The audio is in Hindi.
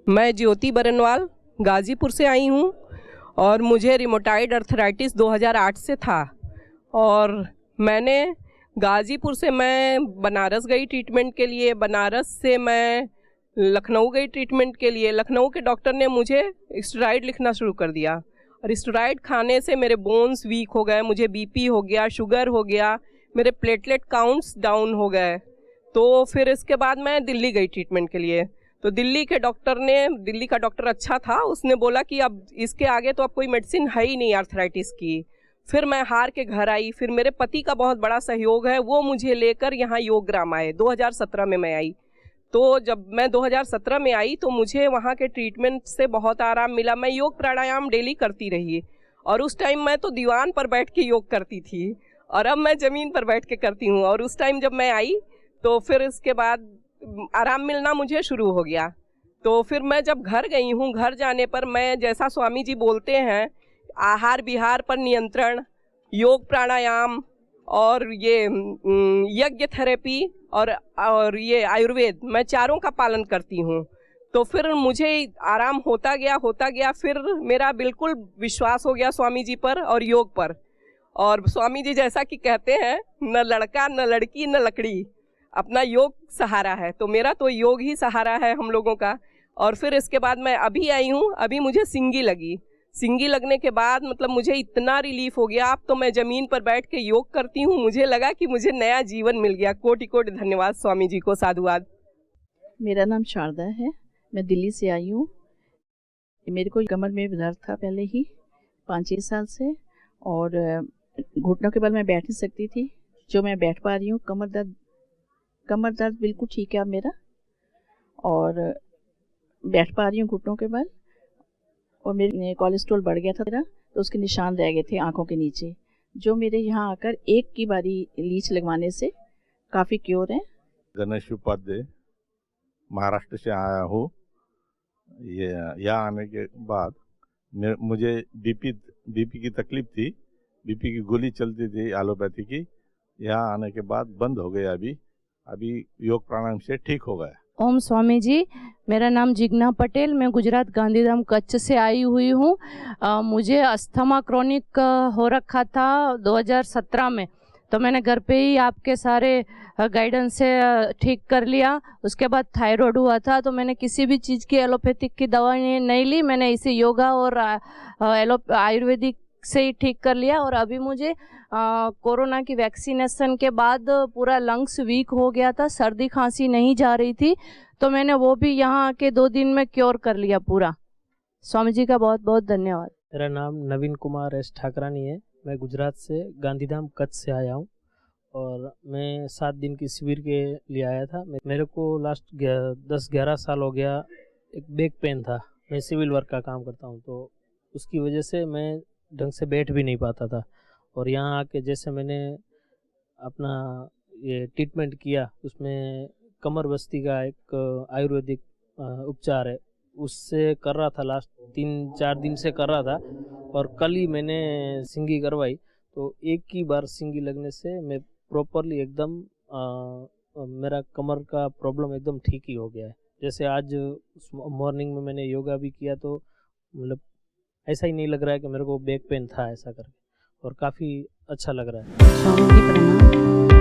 मैं ज्योति बरनवाल गाज़ीपुर से आई हूँ और मुझे रिमोटाइड अर्थराइटिस 2008 से था। और मैंने गाज़ीपुर से मैं बनारस गई ट्रीटमेंट के लिए, बनारस से मैं लखनऊ गई ट्रीटमेंट के लिए। लखनऊ के डॉक्टर ने मुझे स्टेरॉइड लिखना शुरू कर दिया और स्टेरॉइड खाने से मेरे बोन्स वीक हो गए, मुझे बीपी हो गया, शुगर हो गया, मेरे प्लेटलेट काउंट्स डाउन हो गए। तो फिर इसके बाद मैं दिल्ली गई ट्रीटमेंट के लिए। तो दिल्ली का डॉक्टर अच्छा था, उसने बोला कि अब इसके आगे तो अब कोई मेडिसिन है ही नहीं आर्थराइटिस की। फिर मैं हार के घर आई। फिर मेरे पति का बहुत बड़ा सहयोग है, वो मुझे लेकर यहाँ योगग्राम आए। 2017 में मैं आई। तो जब मैं 2017 में आई तो मुझे वहाँ के ट्रीटमेंट से बहुत आराम मिला। मैं योग प्राणायाम डेली करती रही और उस टाइम मैं तो दीवान पर बैठ के योग करती थी और अब मैं ज़मीन पर बैठ के करती हूँ। और उस टाइम जब मैं आई तो फिर इसके बाद आराम मिलना मुझे शुरू हो गया। तो फिर मैं जब घर गई हूँ, घर जाने पर मैं जैसा स्वामी जी बोलते हैं, आहार विहार पर नियंत्रण, योग प्राणायाम और ये यज्ञ थेरेपी और ये आयुर्वेद, मैं चारों का पालन करती हूँ। तो फिर मुझे आराम होता गया। फिर मेरा बिल्कुल विश्वास हो गया स्वामी जी पर और योग पर। और स्वामी जी जैसा कि कहते हैं, न लड़का न लड़की न लकड़ी, अपना योग सहारा है। तो मेरा तो योग ही सहारा है हम लोगों का। और फिर इसके बाद मैं अभी आई हूँ, अभी मुझे सिंगी लगी। सिंगी लगने के बाद मतलब मुझे इतना रिलीफ हो गया। अब तो मैं ज़मीन पर बैठ के योग करती हूँ। मुझे लगा कि मुझे नया जीवन मिल गया। कोटि कोटि धन्यवाद स्वामी जी को, साधुवाद। मेरा नाम शारदा है, मैं दिल्ली से आई हूँ। मेरे को कमर में दर्द था पहले ही 5-6 साल से, और घुटनों के बल मैं बैठ नहीं सकती थी। जो मैं बैठ पा रही हूँ, कमर दर्द बिल्कुल ठीक है अब मेरा, और बैठ पा रही हूँ घुटनों के बल। और मेरे कोलेस्ट्रॉल बढ़ गया था मेरा, तो उसके निशान रह गए थे आंखों के नीचे, जो मेरे यहाँ आकर एक की बारी लीच लगवाने से काफ़ी क्योर है। गणेश उपाध्याय महाराष्ट्र से आया हूँ। ये यहाँ आने के बाद मुझे बीपी की तकलीफ थी, बीपी की गोली चलती थी एलोपैथी की। यहाँ आने के बाद बंद हो गया। अभी योग प्राणायाम से ठीक हो गया। ओम स्वामी जी, मेरा नाम जिग्ना पटेल, मैं गुजरात गांधीधाम कच्छ से आई हुई हूँ। मुझे अस्थमा क्रोनिक हो रखा था 2017 में, तो मैंने घर पे ही आपके सारे गाइडेंस से ठीक कर लिया। उसके बाद थायराइड हुआ था, तो मैंने किसी भी चीज़ की एलोपैथिक की दवा नहीं ली, मैंने इसे योगा और आयुर्वेदिक से ही ठीक कर लिया। और अभी मुझे कोरोना की वैक्सीनेशन के बाद पूरा लंग्स वीक हो गया था, सर्दी खांसी नहीं जा रही थी, तो मैंने वो भी यहाँ आके 2 दिन में क्योर कर लिया पूरा। स्वामी जी का बहुत बहुत धन्यवाद। मेरा नाम नवीन कुमार एस ठाकरानी है, मैं गुजरात से गांधीधाम कच्छ से आया हूँ और मैं 7 दिन की शिविर के लिए आया था। मेरे को लास्ट 10-11 साल हो गया एक बैक पेन था। मैं सिविल वर्क का काम करता हूँ, तो उसकी वजह से मैं ढंग से बैठ भी नहीं पाता था। और यहाँ आके जैसे मैंने अपना ये ट्रीटमेंट किया, उसमें कमर बस्ती का एक आयुर्वेदिक उपचार है, उससे कर रहा था, लास्ट 3-4 दिन से कर रहा था। और कल ही मैंने सिंगी करवाई, तो एक ही बार सिंगी लगने से मैं प्रॉपरली एकदम मेरा कमर का प्रॉब्लम एकदम ठीक ही हो गया है। जैसे आज मॉर्निंग में मैंने योगा भी किया, तो मतलब ऐसा ही नहीं लग रहा है कि मेरे को बैक पेन था ऐसा करके, और काफ़ी अच्छा लग रहा है।